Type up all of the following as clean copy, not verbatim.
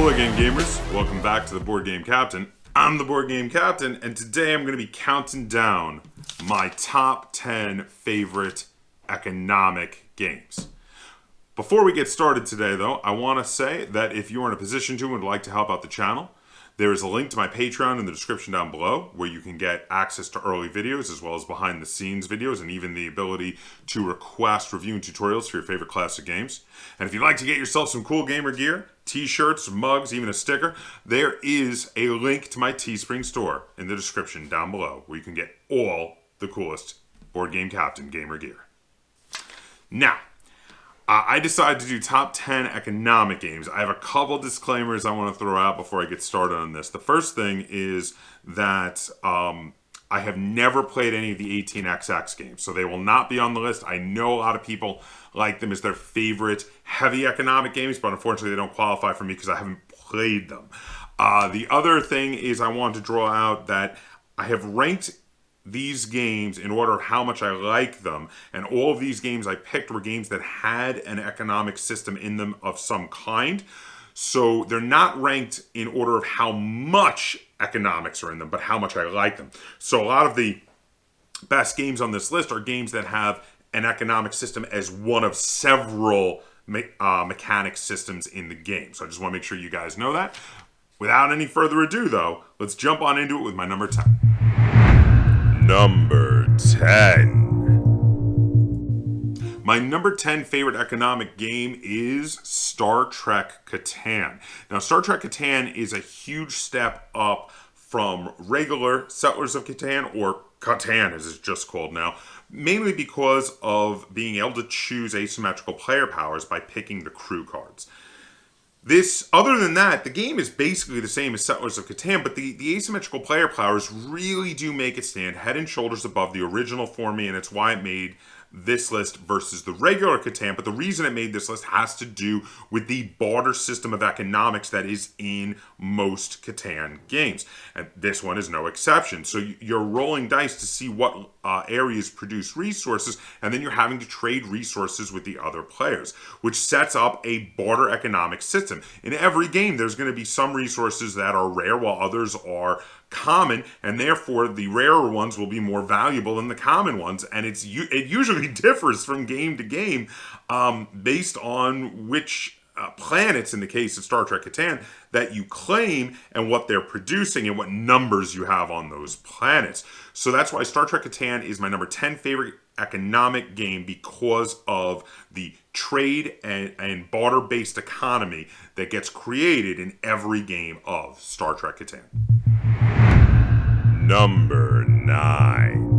Hello again, gamers. Welcome back to the Board Game Captain. I'm the Board Game Captain, and today I'm going to be counting down my top 10 favorite economic games. Before we get started today, though, I want to say that if you're in a position to and would like to help out the channel, there is a link to my Patreon in the description down below where you can get access to early videos as well as behind the scenes videos and even the ability to request review and tutorials for your favorite classic games. And if you'd like to get yourself some cool gamer gear, t-shirts, mugs, even a sticker, there is a link to my Teespring store in the description down below where you can get all the coolest Board Game Captain gamer gear. Now, I decided to do top 10 economic games. I have a couple disclaimers I want to throw out before I get started on this. The first thing is that I have never played any of the 18xx games, so they will not be on the list. I know a lot of people like them as their favorite heavy economic games, but unfortunately they don't qualify for me because I haven't played them. The other thing is I want to draw out that I have ranked these games in order of how much I like them, and all of these games I picked were games that had an economic system in them of some kind. So they're not ranked in order of how much economics are in them, but how much I like them. So a lot of the best games on this list are games that have an economic system as one of several mechanic systems in the game. So I just want to make sure you guys know that. Without any further ado, though, let's jump on into it with my number 10. Number 10. My number 10 favorite economic game is Star Trek Catan. Now, Star Trek Catan is a huge step up from regular Settlers of Catan, or Katan as it's just called now, mainly because of being able to choose asymmetrical player powers by picking the crew cards. Other than that, the game is basically the same as Settlers of Catan, but the asymmetrical player powers really do make it stand head and shoulders above the original for me, and it's why it made this list versus the regular Catan. But the reason it made this list has to do with the barter system of economics that is in most Catan games. And this one is no exception. So you're rolling dice to see what areas produce resources, and then you're having to trade resources with the other players, which sets up a barter economic system. In every game, there's going to be some resources that are rare while others are common, and therefore the rarer ones will be more valuable than the common ones, and it usually differs from game to game based on which planets, in the case of Star Trek Catan, that you claim and what they're producing and what numbers you have on those planets. So that's why Star Trek Catan is my number 10 favorite economic game, because of the trade and barter-based economy that gets created in every game of Star Trek Catan. Number 9.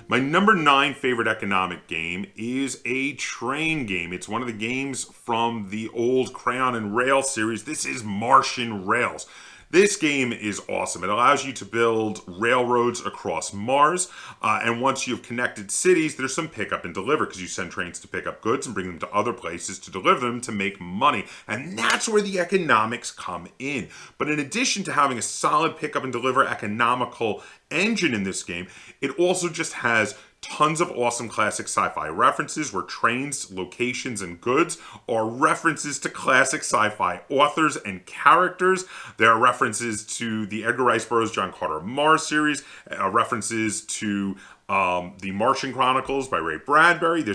My number 9 favorite economic game is a train game. It's one of the games from the old Crayon and Rail series. This is Martian Rails. This game is awesome. It allows you to build railroads across Mars, and once you've connected cities, there's some pick up and deliver, because you send trains to pick up goods and bring them to other places to deliver them to make money, and that's where the economics come in. But in addition to having a solid pick up and deliver economical engine in this game, it also just has tons of awesome classic sci-fi references where trains, locations, and goods are references to classic sci-fi authors and characters. There are references to the Edgar Rice Burroughs John Carter of Mars series, references to the Martian Chronicles by Ray Bradbury. There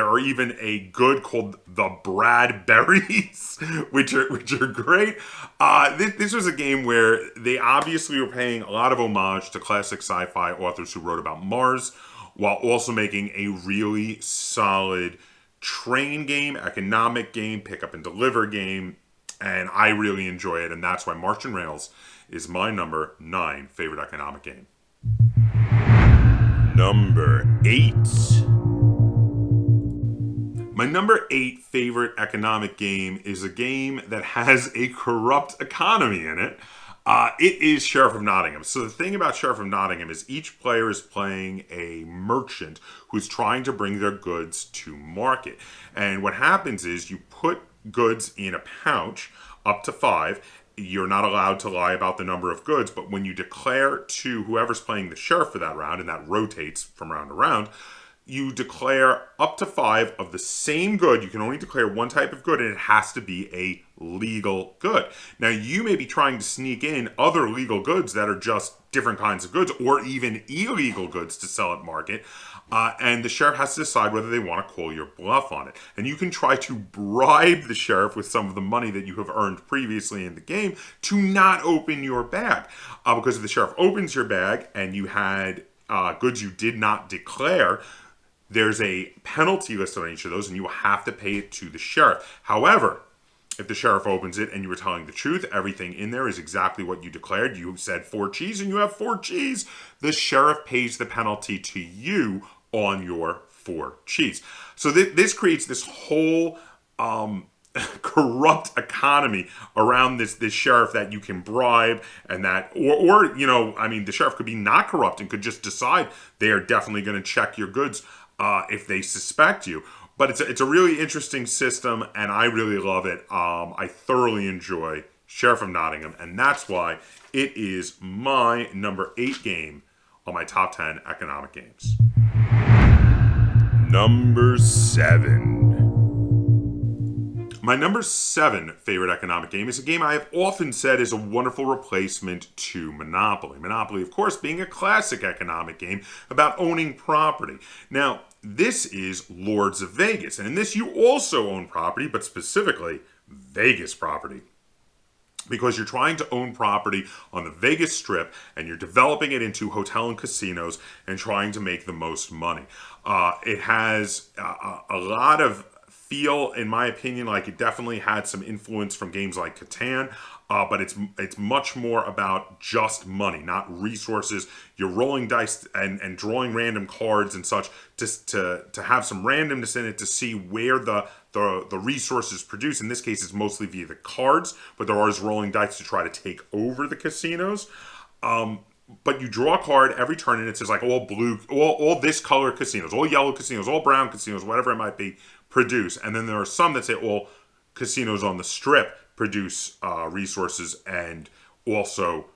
are even a good called the Bradberries, which are great. This was a game where they obviously were paying a lot of homage to classic sci-fi authors who wrote about Mars, while also making a really solid train game, economic game, pick up and deliver game, and I really enjoy it, and that's why Martian Rails is my number 9 favorite economic game. Number 8. My number 8 favorite economic game is a game that has a corrupt economy in it. It is Sheriff of Nottingham. So the thing about Sheriff of Nottingham is each player is playing a merchant who's trying to bring their goods to market. And what happens is you put goods in a pouch up to 5. You're not allowed to lie about the number of goods, but when you declare to whoever's playing the sheriff for that round, and that rotates from round to round, you declare up to 5 of the same good. You can only declare one type of good, and it has to be a legal good. Now, you may be trying to sneak in other legal goods that are just different kinds of goods, or even illegal goods to sell at market. And the sheriff has to decide whether they want to call your bluff on it. And you can try to bribe the sheriff with some of the money that you have earned previously in the game to not open your bag. Because if the sheriff opens your bag and you had goods you did not declare, there's a penalty listed on each of those, and you will have to pay it to the sheriff. However, if the sheriff opens it and you were telling the truth, everything in there is exactly what you declared. You said 4 cheese and you have 4 cheese. The sheriff pays the penalty to you on your 4 cheese. So this creates this whole corrupt economy around this sheriff that you can bribe, and that, or you know, I mean, the sheriff could be not corrupt and could just decide they are definitely going to check your goods if they suspect you. But it's a really interesting system, and I really love it. I thoroughly enjoy Sheriff of Nottingham, and that's why it is my number 8 game on my top 10 economic games. Number 7. My number 7 favorite economic game is a game I have often said is a wonderful replacement to Monopoly. Monopoly, of course, being a classic economic game about owning property. Now, this is Lords of Vegas, and in this you also own property, but specifically Vegas property. Because you're trying to own property on the Vegas Strip, and you're developing it into hotel and casinos and trying to make the most money. It has a lot of feel, in my opinion, like it definitely had some influence from games like Catan, but it's much more about just money, not resources. You're rolling dice and drawing random cards and such to have some randomness in it to see where the resources produce. In this case, it's mostly via the cards, but there are always rolling dice to try to take over the casinos. But you draw a card every turn, and it says like all blue, all this color casinos, all yellow casinos, all brown casinos, whatever it might be, produce. And then there are some that say all casinos on the Strip produce resources and also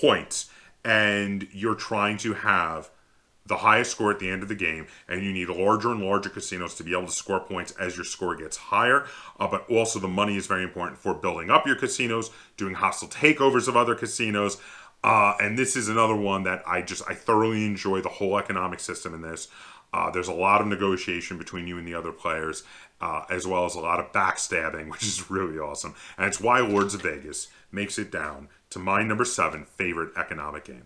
points. And you're trying to have the highest score at the end of the game, and you need larger and larger casinos to be able to score points as your score gets higher. But also the money is very important for building up your casinos, doing hostile takeovers of other casinos. And this is another one that I thoroughly enjoy the whole economic system in this. There's a lot of negotiation between you and the other players, as well as a lot of backstabbing, which is really awesome. And it's why Lords of Vegas makes it down to my number 7 favorite economic game.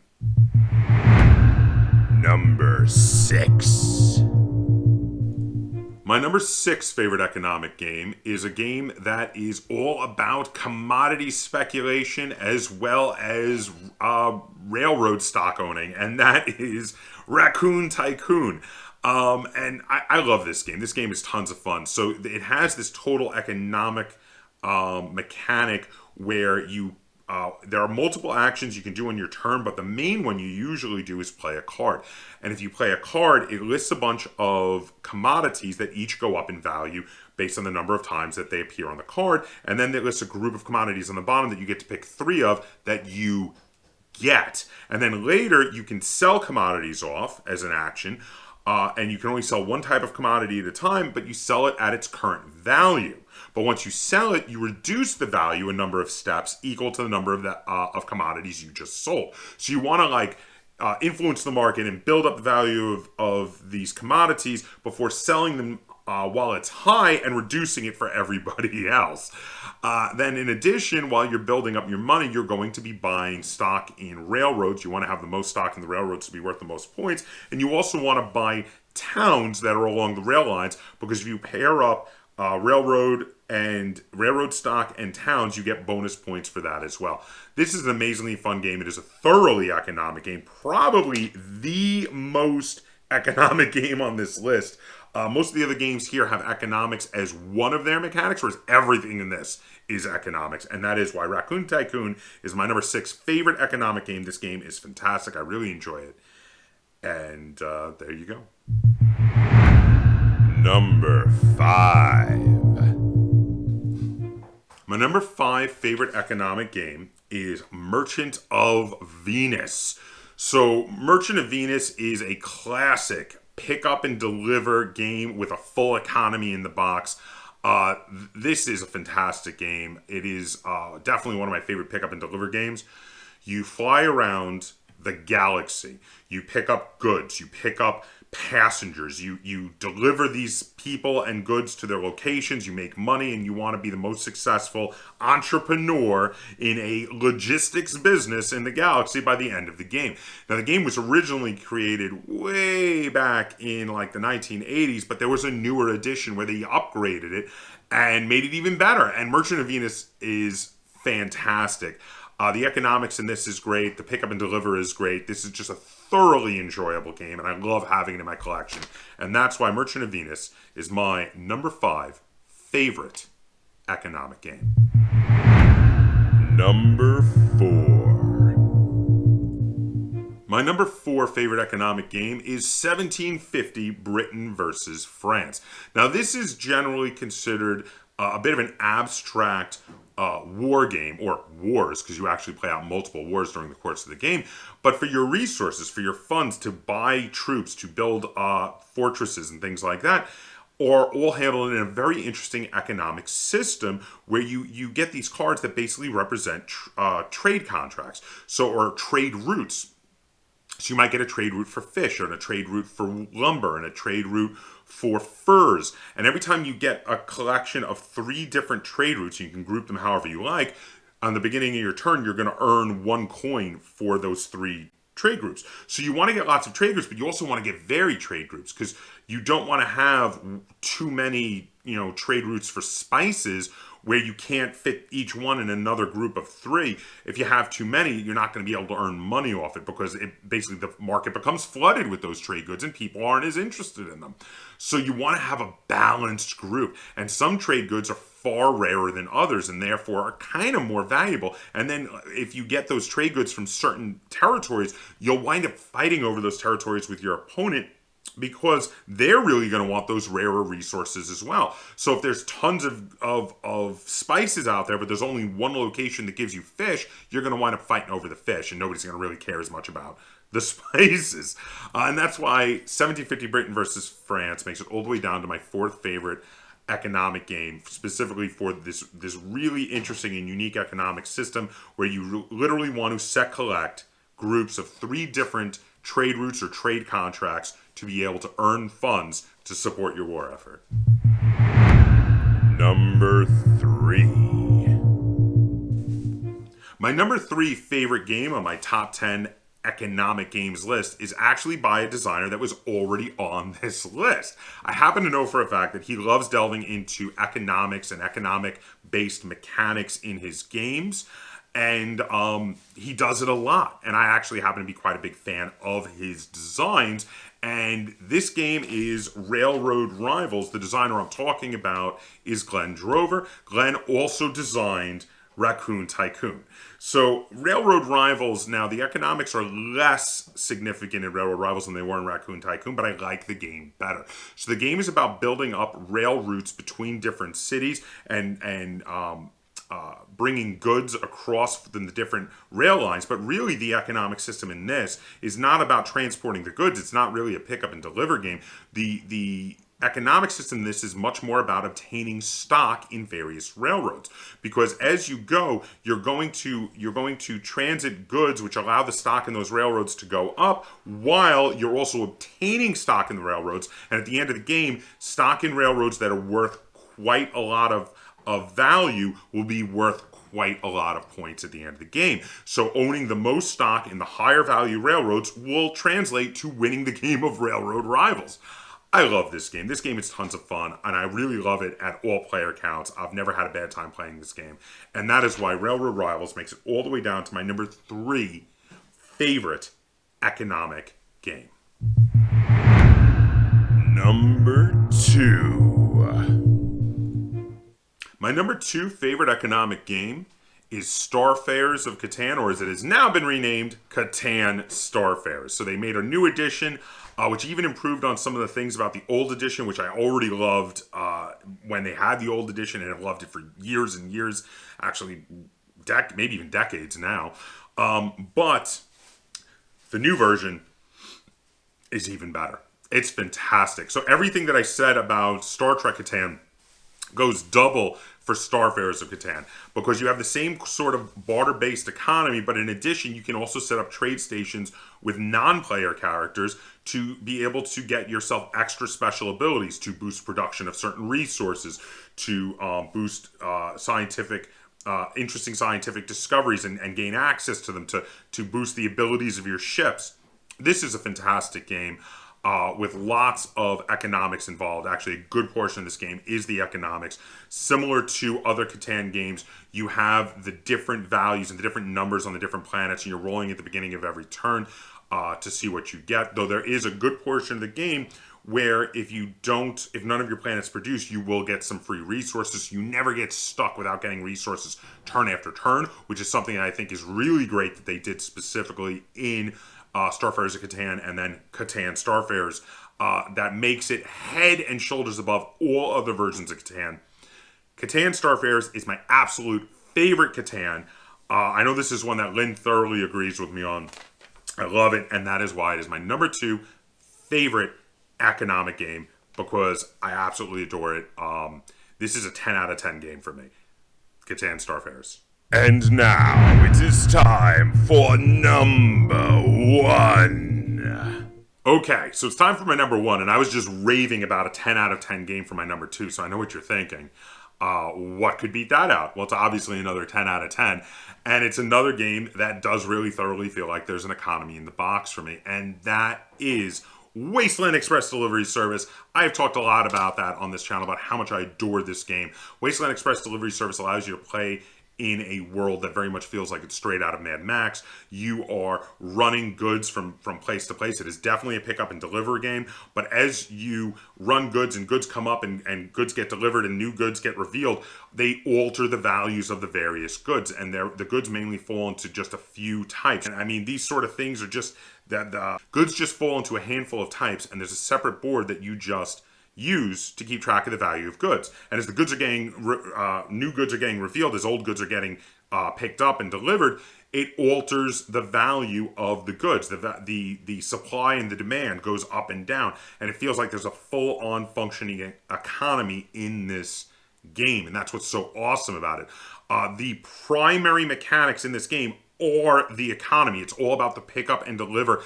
Number 6. My number 6 favorite economic game is a game that is all about commodity speculation as well as railroad stock owning, and that is Raccoon Tycoon. And I love this game. This game is tons of fun. So it has this total economic mechanic where you there are multiple actions you can do on your turn, but the main one you usually do is play a card. And if you play a card, it lists a bunch of commodities that each go up in value based on the number of times that they appear on the card. And then it lists a group of commodities on the bottom that you get to pick 3 of that you get. And then later you can sell commodities off as an action. And you can only sell one type of commodity at a time, but you sell it at its current value. But once you sell it, you reduce the value a number of steps equal to the number of commodities you just sold. So you want to influence the market and build up the value of these commodities before selling them while it's high and reducing it for everybody else. Then in addition, while you're building up your money, you're going to be buying stock in railroads. You want to have the most stock in the railroads to be worth the most points. And you also want to buy towns that are along the rail lines, because if you pair up railroad stock and towns, you get bonus points for that as well. This is an amazingly fun game. It is a thoroughly economic game, probably the most economic game on this list. Most of the other games here have economics as one of their mechanics, whereas everything in this is economics. And that is why Raccoon Tycoon is my number 6 favorite economic game. This game is fantastic. I really enjoy it. And there you go. Number 5. My number 5 favorite economic game is Merchant of Venus. So Merchant of Venus is a classic pick up and deliver game with a full economy in the box. This is a fantastic game. It is definitely one of my favorite pick up and deliver games. You fly around the galaxy. You pick up goods. You pick up passengers. You deliver these people and goods to their locations. You make money, and you want to be the most successful entrepreneur in a logistics business in the galaxy by the end of the game. Now, the game was originally created way back in like the 1980s, but there was a newer edition where they upgraded it and made it even better. And Merchant of Venus is fantastic. The economics in this is great. The pick up and deliver is great. This is just a thoroughly enjoyable game, and I love having it in my collection. And that's why Merchant of Venus is my number 5 favorite economic game. Number 4. My number 4 favorite economic game is 1750 Britain versus France. Now, this is generally considered a bit of an abstract war game, or wars, because you actually play out multiple wars during the course of the game. But for your resources, for your funds to buy troops, to build fortresses and things like that, are all handled in a very interesting economic system where you get these cards that basically represent trade contracts, or trade routes. So you might get a trade route for fish, and a trade route for lumber, and a trade route for furs. And every time you get a collection of 3 different trade routes, you can group them however you like, on the beginning of your turn, you're going to earn 1 coin for those 3 trade groups. So you want to get lots of trade groups, but you also want to get varied trade groups, because you don't want to have too many, trade routes for spices where you can't fit each one in another group of 3. If you have too many, you're not going to be able to earn money off it, because basically the market becomes flooded with those trade goods and people aren't as interested in them. So you want to have a balanced group, and some trade goods are far rarer than others and therefore are kind of more valuable. And then if you get those trade goods from certain territories, you'll wind up fighting over those territories with your opponent, because they're really going to want those rarer resources as well. So if there's tons of spices out there, but there's only one location that gives you fish, you're going to wind up fighting over the fish, and nobody's going to really care as much about the spices. And that's why 1750 Britain versus France makes it all the way down to my 4th favorite economic game, specifically for this really interesting and unique economic system where you literally want to collect groups of 3 different trade routes or trade contracts to be able to earn funds to support your war effort. Number 3. My number 3 favorite game on my top 10 economic games list is actually by a designer that was already on this list. I happen to know for a fact that he loves delving into economics and economic-based mechanics in his games. And he does it a lot. And I actually happen to be quite a big fan of his designs. And this game is Railroad Rivals. The designer I'm talking about is Glenn Drover. Glenn also designed Raccoon Tycoon. So Railroad Rivals, now the economics are less significant in Railroad Rivals than they were in Raccoon Tycoon, but I like the game better. So the game is about building up rail routes between different cities and bringing goods across the different rail lines. But really the economic system in this is not about transporting the goods. It's not really a pick up and deliver game. The economic system in this is much more about obtaining stock in various railroads, because as you go, you're going to transit goods which allow the stock in those railroads to go up, while you're also obtaining stock in the railroads. And at the end of the game, stock in railroads that are worth quite a lot of value will be worth quite a lot of points at the end of the game. So owning the most stock in the higher value railroads will translate to winning the game of Railroad Rivals. I love this game. This game is tons of fun, and I really love it at all player counts. I've never had a bad time playing this game. And that is why Railroad Rivals makes it all the way down to my number 3 favorite economic game. Number 2. My number 2 favorite economic game is Starfarers of Katan, or as it has now been renamed, Catan Starfarers. So they made a new edition, which even improved on some of the things about the old edition, which I already loved when they had the old edition, and have loved it for years and years, actually maybe even decades now. But the new version is even better. It's fantastic. So everything that I said about Star Trek Catan goes double for Starfarers of Catan, because you have the same sort of barter-based economy, but in addition, you can also set up trade stations with non-player characters to be able to get yourself extra special abilities to boost production of certain resources, to boost interesting scientific discoveries and gain access to them, to boost the abilities of your ships. This is a fantastic game. With lots of economics involved. Actually, a good portion of this game is the economics. Similar to other Catan games, you have the different values and the different numbers on the different planets, and you're rolling at the beginning of every turn to see what you get. Though there is a good portion of the game where if none of your planets produce, you will get some free resources. You never get stuck without getting resources turn after turn, which is something that I think is really great that they did specifically in Starfarers of Catan and then Catan Starfarers. That makes it head and shoulders above all other versions of Catan. Catan Starfarers is my absolute favorite Catan. I know this is one that Lynn thoroughly agrees with me on. I love it, and that is why it is my number 2 favorite economic game, because I absolutely adore it. This is a 10 out of 10 game for me. Catan Starfarers. And now it is time for number 1. Okay, so it's time for my number 1, and I was just raving about a 10 out of 10 game for my number 2, so I know what you're thinking. What could beat that out? Well, it's obviously another 10 out of 10, and it's another game that does really thoroughly feel like there's an economy in the box for me, and that is Wasteland Express Delivery Service. I have talked a lot about that on this channel, about how much I adore this game. Wasteland Express Delivery Service allows you to play in a world that very much feels like it's straight out of Mad Max. You are running goods from place to place. It is definitely a pick up and deliver game, but as you run goods and goods come up and goods get delivered and new goods get revealed, they alter the values of the various goods, and the goods mainly fall into just a few types. And I mean, these sort of things are just that the goods just fall into a handful of types, and there's a separate board that you just use to keep track of the value of goods. And as the goods are getting new goods are getting revealed, as old goods are getting picked up and delivered, it alters the value of the goods. The supply and the demand goes up and down, and it feels like there's a full-on functioning economy in this game, and that's what's so awesome about it. The primary mechanics in this game are the economy. It's all about the pick up and deliver,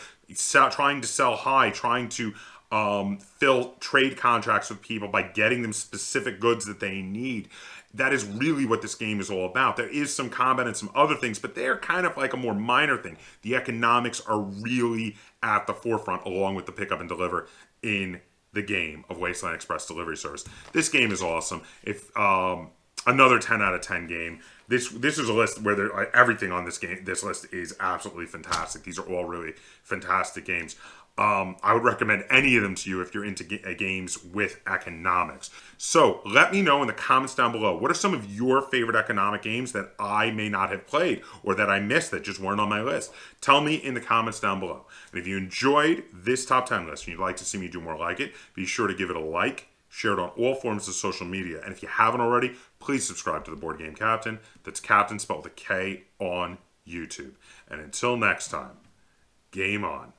trying to sell high, trying to fill trade contracts with people by getting them specific goods that they need. That is really what this game is all about. There is some combat and some other things, but they're kind of like a more minor thing. The economics are really at the forefront, along with the pick up and deliver in the game of Wasteland Express Delivery Service. This game is awesome. If another 10 out of 10 game. This is a list where everything on this list is absolutely fantastic. These are all really fantastic games. I would recommend any of them to you if you're into games with economics. So let me know in the comments down below, what are some of your favorite economic games that I may not have played or that I missed that just weren't on my list? Tell me in the comments down below. And if you enjoyed this top 10 list and you'd like to see me do more like it, be sure to give it a like, share it on all forms of social media. And if you haven't already, please subscribe to the Board Game Kaptain. That's Kaptain spelled with a K on YouTube. And until next time, game on.